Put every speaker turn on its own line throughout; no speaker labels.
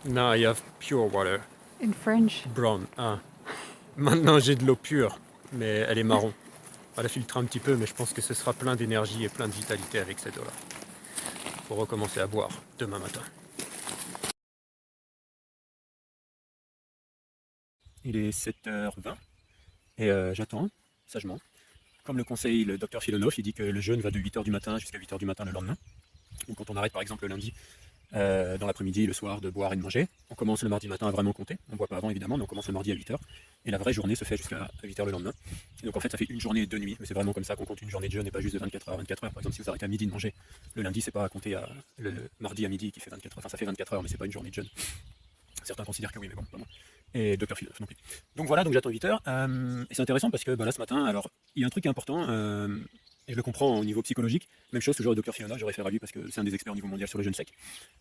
Now I have pure water.
In French.
Brown. Ah. Maintenant j'ai de l'eau pure, mais elle est marron. Elle a filtré un petit peu, mais je pense que ce sera plein d'énergie et plein de vitalité avec cette eau-là. Pour recommencer à boire demain matin. Il est 7h20 et j'attends sagement. Comme le conseille le docteur Filonov, il dit que le jeûne va de 8h du matin jusqu'à 8h du matin le lendemain. Donc quand on arrête par exemple le lundi, dans l'après-midi, le soir, de boire et de manger, on commence le mardi matin à vraiment compter. On ne boit pas avant évidemment, mais on commence le mardi à 8h. Et la vraie journée se fait jusqu'à 8h le lendemain. Et donc en fait ça fait une journée et 2 nuits. Mais c'est vraiment comme ça qu'on compte une journée de jeûne et pas juste de 24h. 24h, par exemple, si vous arrêtez à midi de manger, le lundi c'est pas à compter le mardi à midi qui fait 24h. Enfin ça fait 24h, mais c'est pas une journée de jeûne. Certains considèrent que oui, mais bon, pas moi. Et Dr. Phil non plus. Donc voilà, donc j'attends 8h. Et c'est intéressant parce que là ce matin, alors il y a un truc important, et je le comprends au niveau psychologique. Même chose, toujours le Dr. Filonov, je réfère à lui parce que c'est un des experts au niveau mondial sur le jeûne sec.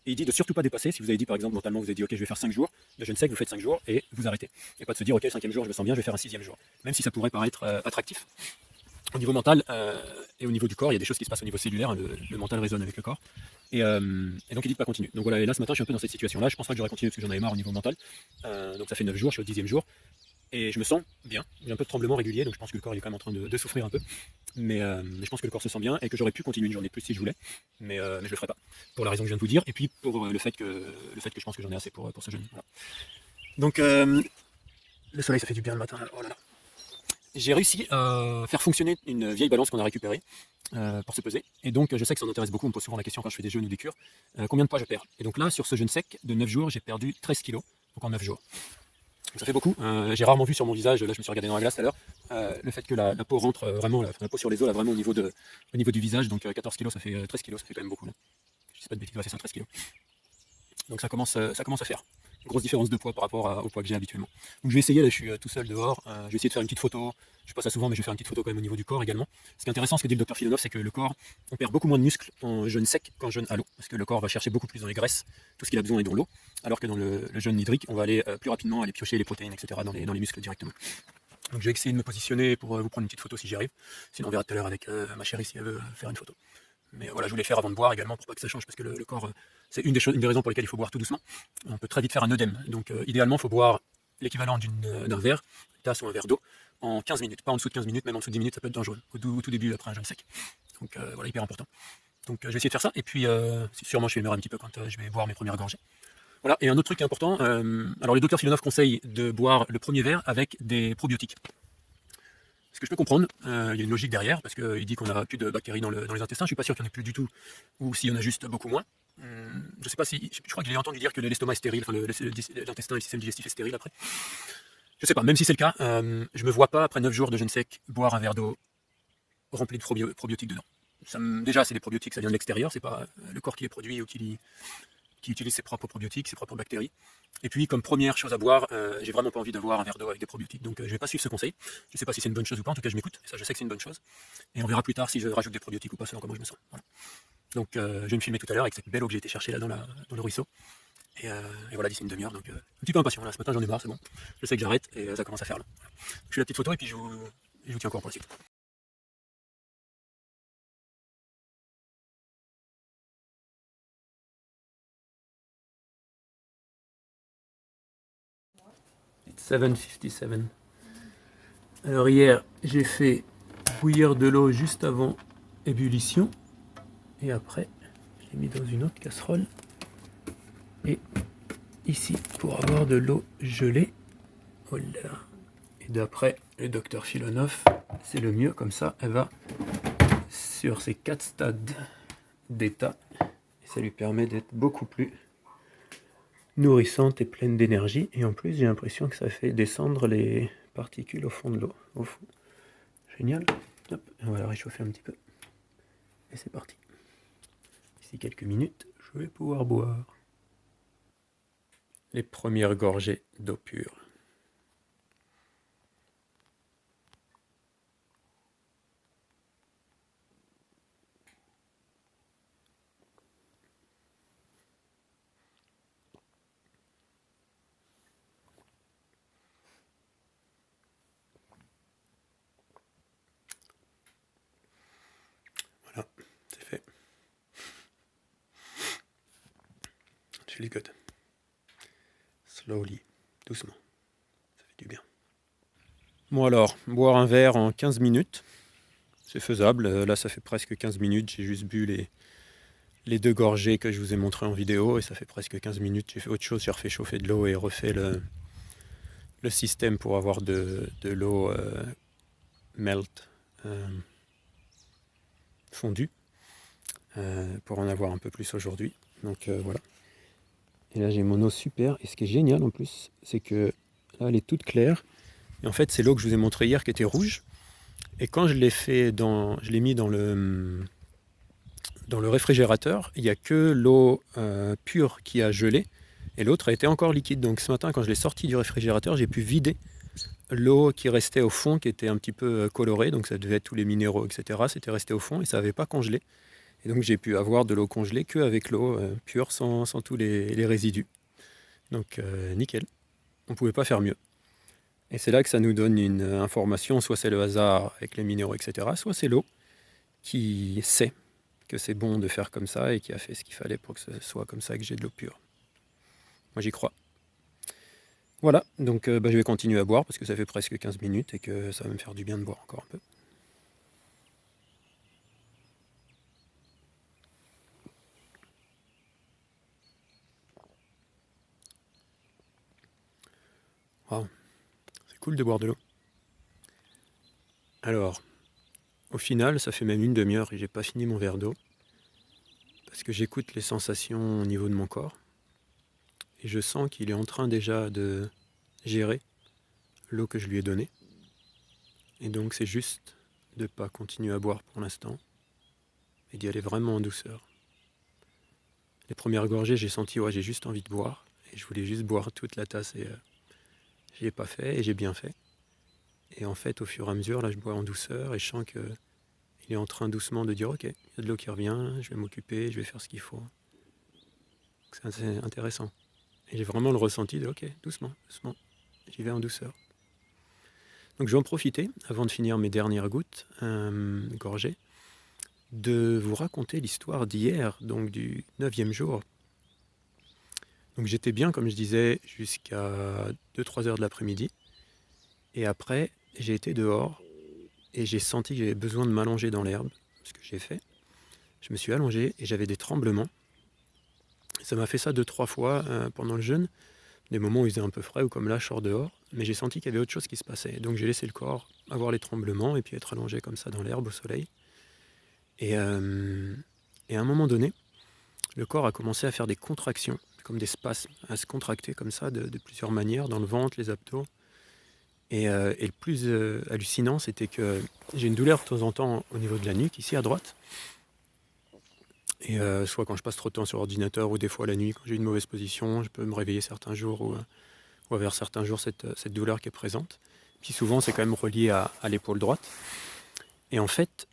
Et il dit de surtout pas dépasser. Si vous avez dit par exemple mentalement, vous avez dit ok, je vais faire 5 jours de jeûne sec, vous faites 5 jours et vous arrêtez. Et pas de se dire ok, 5e jour, je me sens bien, je vais faire un 6e jour. Même si ça pourrait paraître attractif. Au niveau mental et au niveau du corps, il y a des choses qui se passent au niveau cellulaire, hein, le mental résonne avec le corps. Et donc il dit de pas continuer. Donc voilà, et là ce matin je suis un peu dans cette situation-là. Je pense pas que j'aurais continué parce que j'en avais marre au niveau mental. Donc ça fait 9 jours, je suis au 10e jour. Et je me sens bien. J'ai un peu de tremblement régulier, donc je pense que le corps il est quand même en train de souffrir un peu. Mais je pense que le corps se sent bien et que j'aurais pu continuer une journée de plus si je voulais. Mais je le ferai pas. Pour la raison que je viens de vous dire. Et puis pour le fait que je pense que j'en ai assez pour ce jeûne. Voilà. Donc le soleil ça fait du bien le matin. Oh là là. J'ai réussi à faire fonctionner une vieille balance qu'on a récupérée pour se peser. Et donc, je sais que ça en intéresse beaucoup. On me pose souvent la question quand je fais des jeûnes ou des cures combien de poids je perds. Et donc là, sur ce jeûne sec de 9 jours, j'ai perdu 13 kilos. Donc en 9 jours. Donc ça fait beaucoup. J'ai rarement vu sur mon visage, là je me suis regardé dans la glace tout à l'heure, le fait que la peau rentre vraiment, la peau sur les os, là, vraiment au niveau du visage. Donc 14 kilos, ça fait 13 kilos, ça fait quand même beaucoup. Là. Je sais pas de bêtises, c'est ça, 13 kilos. Donc ça commence à faire. Grosse différence de poids par rapport au poids que j'ai habituellement. Donc je vais essayer, là je suis tout seul dehors, je vais essayer de faire une petite photo, je fais pas ça souvent mais je vais faire une petite photo quand même au niveau du corps également. Ce qui est intéressant, ce que dit le docteur Filonov, c'est que le corps, on perd beaucoup moins de muscles en jeûne sec qu'en jeûne à l'eau, parce que le corps va chercher beaucoup plus dans les graisses, tout ce qu'il a besoin est dans l'eau, alors que dans le jeûne hydrique, on va aller plus rapidement aller piocher les protéines, etc. dans les muscles directement. Donc je vais essayer de me positionner pour vous prendre une petite photo si j'y arrive, sinon on verra tout à l'heure avec ma chérie si elle veut faire une photo. Mais voilà, je voulais faire avant de boire également pour pas que ça change, parce que le corps, c'est une des raisons pour lesquelles il faut boire tout doucement. On peut très vite faire un œdème. Donc idéalement, il faut boire l'équivalent d'un verre, une tasse ou un verre d'eau, en 15 minutes. Pas en dessous de 15 minutes, même en dessous de 10 minutes, ça peut être dangereux, au tout début après un jeûne sec. Donc voilà, hyper important. Donc je vais essayer de faire ça, et puis sûrement je filmerai un petit peu quand je vais boire mes premières gorgées. Voilà, et un autre truc important, alors le docteur Filonov conseille de boire le premier verre avec des probiotiques. Ce que je peux comprendre, il y a une logique derrière, parce qu'il dit qu'on n'a plus de bactéries dans les intestins, je suis pas sûr qu'il n'y en ait plus du tout, ou s'il y en a juste beaucoup moins. Je sais pas si, je crois que j'ai entendu dire que l'estomac est stérile, enfin l'intestin et le système digestif est stérile après. Je sais pas, même si c'est le cas, je me vois pas, après 9 jours de jeûne sec, boire un verre d'eau rempli de probiotiques dedans. Déjà, c'est des probiotiques, ça vient de l'extérieur, c'est pas le corps qui les produit ou qui utilise ses propres probiotiques, ses propres bactéries. Et puis, comme première chose à boire, j'ai vraiment pas envie d'avoir un verre d'eau avec des probiotiques. Donc, je vais pas suivre ce conseil. Je sais pas si c'est une bonne chose ou pas. En tout cas, je m'écoute. Ça, je sais que c'est une bonne chose. Et on verra plus tard si je rajoute des probiotiques ou pas selon comment je me sens. Voilà. Donc, je vais me filmer tout à l'heure avec cette belle eau que j'ai été chercher là dans le ruisseau. Et voilà, d'ici une demi-heure. Donc, un petit peu impatient. Là, ce matin, j'en ai marre, c'est bon. Je sais que j'arrête et ça commence à faire là. Je fais la petite photo et puis je vous tiens au courant pour la suite. It's 7:57. Alors hier, j'ai fait bouillir de l'eau juste avant ébullition. Et après, je l'ai mis dans une autre casserole. Et ici, pour avoir de l'eau gelée. Oh là. Et d'après le docteur Filonov, c'est le mieux. Comme ça, elle va sur ces 4 stades d'état. Et ça lui permet d'être beaucoup plus nourrissante et pleine d'énergie. Et en plus, j'ai l'impression que ça fait descendre les particules au fond de l'eau. Au fond. Génial. Hop, on va la réchauffer un petit peu. Et c'est parti. D'ici quelques minutes, je vais pouvoir boire les premières gorgées d'eau pure. Voilà, c'est fait. It's really good. slowly, doucement. Ça fait du bien. Bon alors, boire un verre en 15 minutes, c'est faisable. Là, ça fait presque 15 minutes. J'ai juste bu les 2 gorgées que je vous ai montrées en vidéo et ça fait presque 15 minutes. J'ai fait autre chose, j'ai refait chauffer de l'eau et refait le système pour avoir de l'eau melt, fondue, pour en avoir un peu plus aujourd'hui. Donc voilà. Et là, j'ai mon eau super. Et ce qui est génial en plus, c'est que là, elle est toute claire. Et en fait, c'est l'eau que je vous ai montré hier qui était rouge. Et quand je l'ai mis dans le réfrigérateur, il n'y a que l'eau pure qui a gelé et l'autre a été encore liquide. Donc ce matin, quand je l'ai sorti du réfrigérateur, j'ai pu vider l'eau qui restait au fond, qui était un petit peu colorée, donc ça devait être tous les minéraux, etc. C'était resté au fond et ça n'avait pas congelé. Et donc j'ai pu avoir de l'eau congelée qu'avec l'eau pure, sans tous les résidus. Donc nickel, on ne pouvait pas faire mieux. Et c'est là que ça nous donne une information, soit c'est le hasard avec les minéraux, etc., soit c'est l'eau qui sait que c'est bon de faire comme ça et qui a fait ce qu'il fallait pour que ce soit comme ça, que j'ai de l'eau pure. Moi j'y crois. Voilà, donc je vais continuer à boire parce que ça fait presque 15 minutes et que ça va me faire du bien de boire encore un peu. Wow, c'est cool de boire de l'eau. Alors, au final, ça fait même une demi-heure et j'ai pas fini mon verre d'eau parce que j'écoute les sensations au niveau de mon corps et je sens qu'il est en train déjà de gérer l'eau que je lui ai donnée. Et donc c'est juste de ne pas continuer à boire pour l'instant et d'y aller vraiment en douceur. Les premières gorgées, j'ai senti, ouais, j'ai juste envie de boire et je voulais juste boire toute la tasse et je l'ai pas fait et j'ai bien fait. Et en fait, au fur et à mesure, là, je bois en douceur et je sens qu'il est en train doucement de dire, ok, il y a de l'eau qui revient, je vais m'occuper, je vais faire ce qu'il faut. C'est assez intéressant. Et j'ai vraiment le ressenti de, ok, doucement, doucement, j'y vais en douceur. Donc je vais en profiter, avant de finir mes dernières gouttes, gorgées, de vous raconter l'histoire d'hier, donc du 9e jour. Donc j'étais bien, comme je disais, jusqu'à 2-3 heures de l'après-midi. Et après, j'ai été dehors et j'ai senti que j'avais besoin de m'allonger dans l'herbe, ce que j'ai fait. Je me suis allongé et j'avais des tremblements. Ça m'a fait ça 2-3 fois pendant le jeûne, des moments où il faisait un peu frais ou comme là, je sors dehors. Mais j'ai senti qu'il y avait autre chose qui se passait. Donc j'ai laissé le corps avoir les tremblements et puis être allongé comme ça dans l'herbe au soleil. Et à un moment donné, le corps a commencé à faire des contractions, comme des spasmes, à se contracter comme ça de plusieurs manières, dans le ventre, les abdos. Et le plus hallucinant, c'était que j'ai une douleur de temps en temps au niveau de la nuque, ici à droite. Et soit quand je passe trop de temps sur l'ordinateur, ou des fois la nuit, quand j'ai une mauvaise position, je peux me réveiller certains jours, ou vers certains jours, cette douleur qui est présente. Puis souvent, c'est quand même relié à l'épaule droite. Et en fait,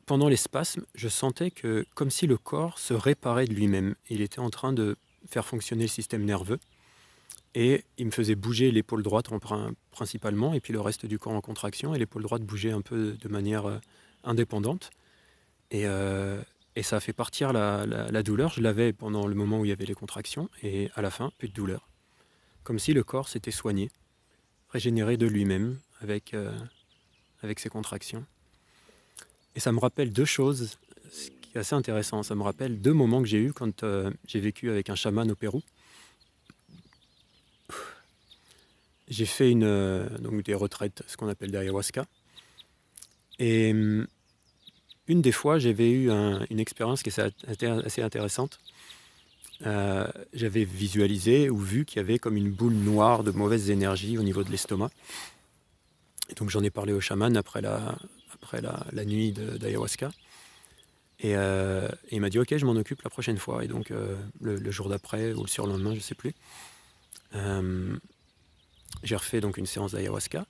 pendant les spasmes, je sentais que, comme si le corps se réparait de lui-même. Il était en train de faire fonctionner le système nerveux. Et il me faisait bouger l'épaule droite principalement, et puis le reste du corps en contraction. Et l'épaule droite bougeait un peu de manière indépendante. Et ça a fait partir la douleur. Je l'avais pendant le moment où il y avait les contractions. Et à la fin, plus de douleur. Comme si le corps s'était soigné, régénéré de lui-même avec ses contractions. Et ça me rappelle 2 choses, ce qui est assez intéressant. Ça me rappelle 2 moments que j'ai eus quand j'ai vécu avec un chaman au Pérou. J'ai fait donc des retraites, ce qu'on appelle d'ayahuasca. Et une des fois, j'avais eu une expérience qui était assez intéressante. J'avais visualisé ou vu qu'il y avait comme une boule noire de mauvaises énergies au niveau de l'estomac. Et donc j'en ai parlé au chaman après la nuit d'ayahuasca. Et il m'a dit, ok, je m'en occupe la prochaine fois. Et donc le jour d'après ou le surlendemain, je ne sais plus, j'ai refait donc une séance d'ayahuasca.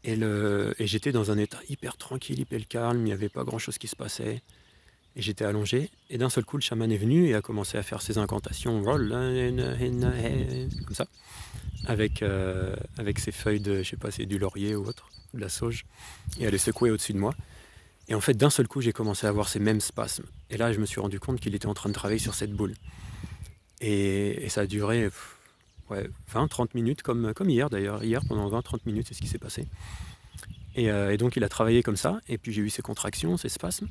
Et j'étais dans un état hyper tranquille, hyper calme, il n'y avait pas grand-chose qui se passait. Et j'étais allongé, et d'un seul coup, le chaman est venu et a commencé à faire ses incantations, comme ça, avec ses feuilles de, je sais pas, c'est du laurier ou autre, de la sauge, et à les secouer au-dessus de moi. Et en fait, d'un seul coup, j'ai commencé à avoir ces mêmes spasmes. Et là, je me suis rendu compte qu'il était en train de travailler sur cette boule. Et ça a duré ouais, 20-30 minutes, comme hier d'ailleurs. Hier, pendant 20-30 minutes, c'est ce qui s'est passé. Et donc, il a travaillé comme ça. Et puis, j'ai eu ces contractions, ces spasmes.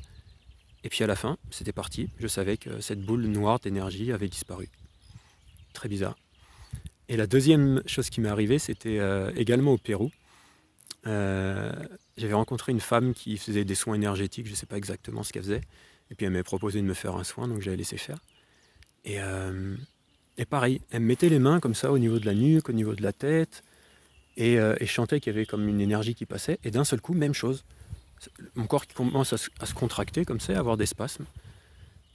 Et puis, à la fin, c'était parti. Je savais que cette boule noire d'énergie avait disparu. Très bizarre. Et la deuxième chose qui m'est arrivée, c'était également au Pérou. Euh, J'avais rencontré une femme qui faisait des soins énergétiques, je ne sais pas exactement ce qu'elle faisait. Et puis elle m'avait proposé de me faire un soin, donc j'avais laissé faire. Et, euh, et pareil, elle me mettait les mains comme ça au niveau de la nuque, au niveau de la tête, et je sentais qu'il y avait comme une énergie qui passait. Et d'un seul coup, même chose. Mon corps qui commence à se contracter comme ça, à avoir des spasmes.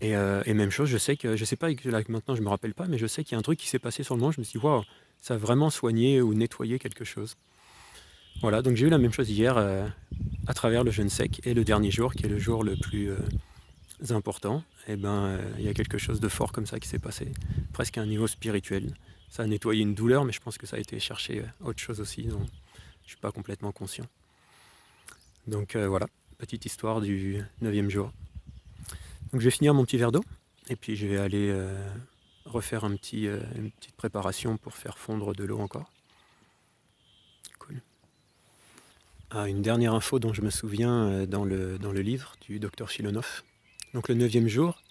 Et même chose, je sais que, je sais pas, là, maintenant je me rappelle pas, mais je sais qu'il y a un truc qui s'est passé sur le moment. Je me suis dit, waouh, ça a vraiment soigné ou nettoyé quelque chose. Voilà, donc j'ai eu la même chose hier à travers le jeûne sec. Et le dernier jour, qui est le jour le plus important, et il y a quelque chose de fort comme ça qui s'est passé, presque à un niveau spirituel. Ça a nettoyé une douleur, mais je pense que ça a été chercher autre chose aussi, dont je suis pas complètement conscient. Donc voilà, petite histoire du 9e jour. Donc je vais finir mon petit verre d'eau, et puis je vais aller refaire une petite préparation pour faire fondre de l'eau encore. Cool. Ah, une dernière info dont je me souviens dans le livre du docteur Philonov. Donc le 9e jour,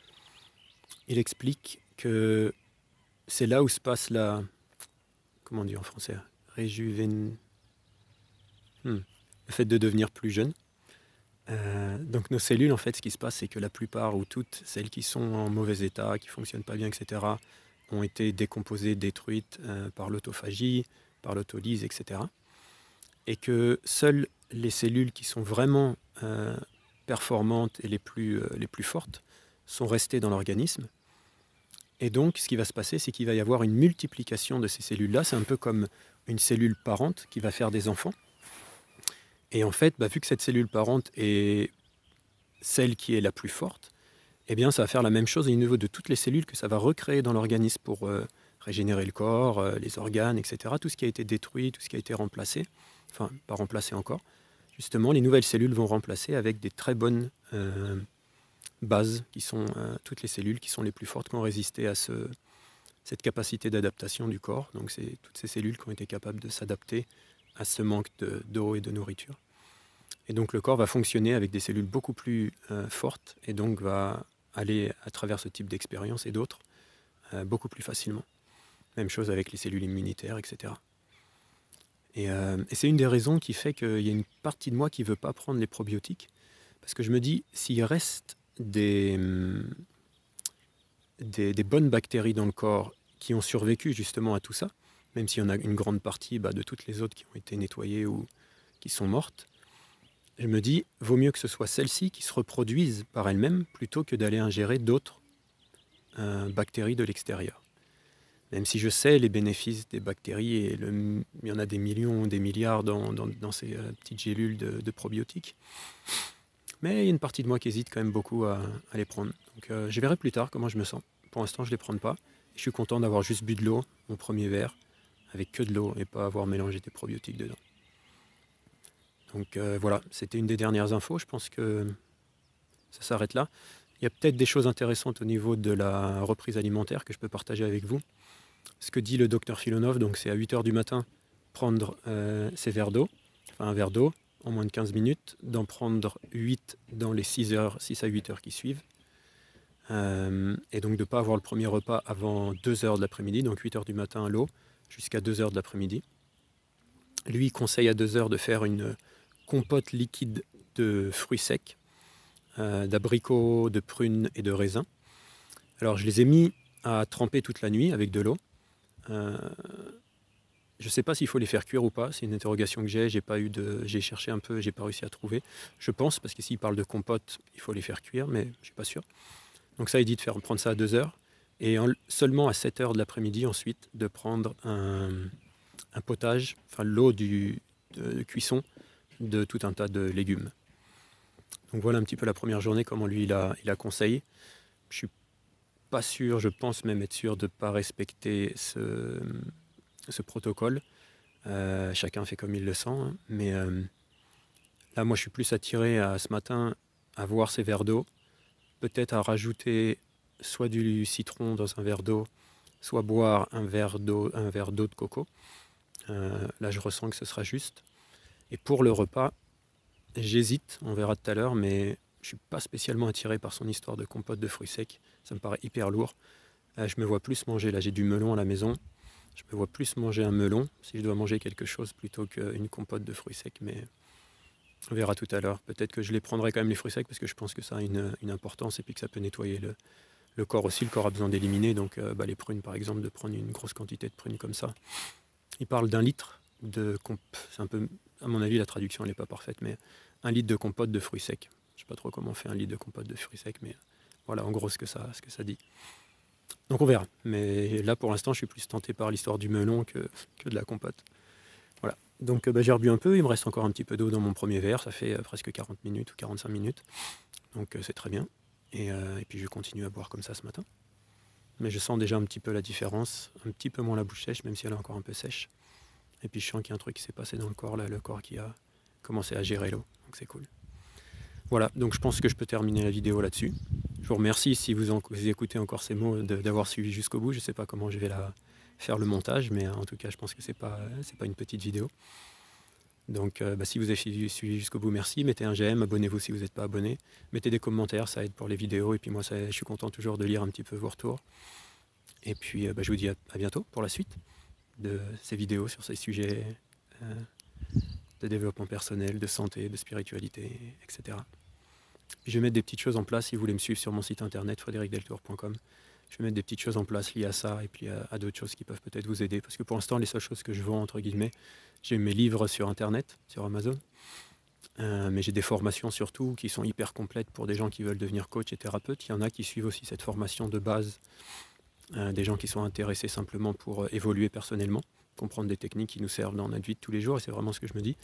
il explique que c'est là où se passe la... Comment on dit en français? Réjuven... Le fait de devenir plus jeune. Donc nos cellules, en fait, ce qui se passe, c'est que la plupart ou toutes celles qui sont en mauvais état, qui ne fonctionnent pas bien, etc., ont été décomposées, détruites par l'autophagie, par l'autolyse, etc. Et que seules les cellules qui sont vraiment performantes et les plus fortes sont restées dans l'organisme. Et donc, ce qui va se passer, c'est qu'il va y avoir une multiplication de ces cellules-là. C'est un peu comme une cellule parente qui va faire des enfants. Et en fait, vu que cette cellule parente est celle qui est la plus forte, eh bien, ça va faire la même chose au niveau de toutes les cellules que ça va recréer dans l'organisme pour régénérer le corps, les organes, etc. Tout ce qui a été détruit, tout ce qui a été remplacé, enfin, pas remplacé encore. Justement, les nouvelles cellules vont remplacer avec des très bonnes bases, qui sont toutes les cellules qui sont les plus fortes, qui ont résisté à cette capacité d'adaptation du corps. Donc, c'est toutes ces cellules qui ont été capables de s'adapter à ce manque d'eau et de nourriture. Et donc le corps va fonctionner avec des cellules beaucoup plus fortes et donc va aller à travers ce type d'expérience et d'autres beaucoup plus facilement. Même chose avec les cellules immunitaires, etc. Et c'est une des raisons qui fait qu'il y a une partie de moi qui ne veut pas prendre les probiotiques. Parce que je me dis, s'il reste des bonnes bactéries dans le corps qui ont survécu justement à tout ça, même s'il y en a une grande partie de toutes les autres qui ont été nettoyées ou qui sont mortes, je me dis, vaut mieux que ce soit celles-ci qui se reproduisent par elles-mêmes plutôt que d'aller ingérer d'autres bactéries de l'extérieur. Même si je sais les bénéfices des bactéries, et il y en a des millions, des milliards dans ces petites gélules de probiotiques. Mais il y a une partie de moi qui hésite quand même beaucoup à les prendre. Donc je verrai plus tard comment je me sens. Pour l'instant, je ne les prends pas. Je suis content d'avoir juste bu de l'eau, mon premier verre, avec que de l'eau et pas avoir mélangé des probiotiques dedans. Donc voilà, c'était une des dernières infos. Je pense que ça s'arrête là. Il y a peut-être des choses intéressantes au niveau de la reprise alimentaire que je peux partager avec vous. Ce que dit le docteur Philonov, donc c'est à 8h du matin, prendre ces verres d'eau, enfin un verre d'eau en moins de 15 minutes, d'en prendre 8 dans les 6 à 8 heures qui suivent. Et donc de ne pas avoir le premier repas avant 2h de l'après-midi, donc 8h du matin à l'eau, jusqu'à 2h de l'après-midi. Lui, il conseille à 2h de faire une compote liquide de fruits secs, d'abricots, de prunes et de raisins. Alors je les ai mis à tremper toute la nuit avec de l'eau. Je ne sais pas s'il faut les faire cuire ou pas, c'est une interrogation que j'ai cherché un peu, j'ai pas réussi à trouver. Je pense, parce que s'il parle de compote, il faut les faire cuire, mais je ne suis pas sûr. Donc ça, il dit de prendre ça à 2h, et seulement à 7h de l'après-midi ensuite, de prendre un potage, enfin l'eau de cuisson de tout un tas de légumes. Donc voilà un petit peu la première journée, comment lui il a conseillé. Je suis pas sûr, je pense même être sûr de ne pas respecter ce protocole. Chacun fait comme il le sent, hein. Mais là moi je suis plus attiré ce matin à voir ces verres d'eau, peut-être à rajouter soit du citron dans un verre d'eau, soit boire un verre d'eau de coco. Là, je ressens que ce sera juste. Et pour le repas, j'hésite, on verra tout à l'heure, mais je ne suis pas spécialement attiré par son histoire de compote de fruits secs. Ça me paraît hyper lourd. Je me vois plus manger, là j'ai du melon à la maison, je me vois plus manger un melon si je dois manger quelque chose plutôt qu'une compote de fruits secs, mais on verra tout à l'heure. Peut-être que je les prendrai quand même les fruits secs parce que je pense que ça a une importance et puis que ça peut nettoyer le corps aussi. Le corps a besoin d'éliminer, donc les prunes par exemple, de prendre une grosse quantité de prunes comme ça. Il parle d'1 litre c'est un peu, à mon avis la traduction elle n'est pas parfaite, mais 1 litre de compote de fruits secs. Je ne sais pas trop comment on fait 1 litre de compote de fruits secs, mais voilà en gros ce que ça dit. Donc on verra. Mais là pour l'instant je suis plus tenté par l'histoire du melon que de la compote. Voilà. Donc j'ai rebu un peu, il me reste encore un petit peu d'eau dans mon premier verre, ça fait presque 40 minutes ou 45 minutes. Donc c'est très bien. Et puis je continue à boire comme ça ce matin. Mais je sens déjà un petit peu la différence, un petit peu moins la bouche sèche, même si elle est encore un peu sèche. Et puis je sens qu'il y a un truc qui s'est passé dans le corps, là, le corps qui a commencé à gérer l'eau. Donc c'est cool. Voilà, donc je pense que je peux terminer la vidéo là-dessus. Je vous remercie si vous écoutez encore ces mots d'avoir suivi jusqu'au bout. Je ne sais pas comment je vais faire le montage, mais en tout cas je pense que c'est pas une petite vidéo. Donc si vous avez suivi jusqu'au bout, merci. Mettez un j'aime, abonnez-vous si vous n'êtes pas abonné. Mettez des commentaires, ça aide pour les vidéos. Et puis moi, je suis content toujours de lire un petit peu vos retours. Et puis je vous dis à bientôt pour la suite de ces vidéos sur ces sujets de développement personnel, de santé, de spiritualité, etc. Puis je vais mettre des petites choses en place si vous voulez me suivre sur mon site internet frédéricdeltour.com. Je vais mettre des petites choses en place liées à ça et puis à d'autres choses qui peuvent peut-être vous aider. Parce que pour l'instant, les seules choses que je vends, entre guillemets, j'ai mes livres sur internet, sur Amazon. Mais j'ai des formations surtout qui sont hyper complètes pour des gens qui veulent devenir coach et thérapeute. Il y en a qui suivent aussi cette formation de base, des gens qui sont intéressés simplement pour évoluer personnellement, comprendre des techniques qui nous servent dans notre vie de tous les jours, et c'est vraiment ce que je me dis.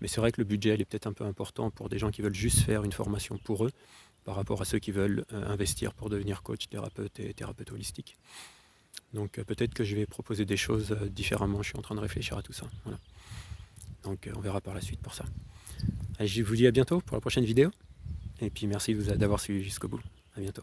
Mais c'est vrai que le budget il est peut-être un peu important pour des gens qui veulent juste faire une formation pour eux, par rapport à ceux qui veulent investir pour devenir coach, thérapeute et thérapeute holistique. Donc peut-être que je vais proposer des choses différemment, je suis en train de réfléchir à tout ça. Voilà. Donc on verra par la suite pour ça. Allez, je vous dis à bientôt pour la prochaine vidéo. Et puis merci d'avoir suivi jusqu'au bout. À bientôt.